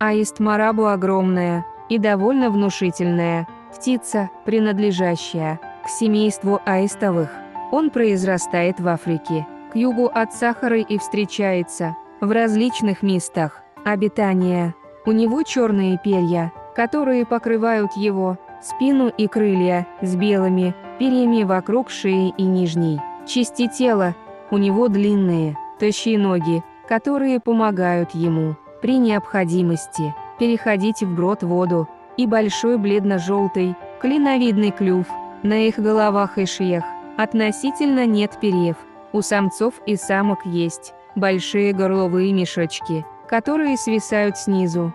Аист марабу огромная и довольно внушительная птица, принадлежащая к семейству аистовых. Он произрастает в Африке, к югу от Сахары и встречается в различных местах обитания. У него черные перья, которые покрывают его спину и крылья с белыми перьями вокруг шеи и нижней части тела. У него длинные, тощие ноги, которые помогают ему при необходимости переходить вброд воду, и большой бледно-желтый, клиновидный клюв. На их головах и шеях относительно нет перьев. У самцов и самок есть большие горловые мешочки, которые свисают снизу.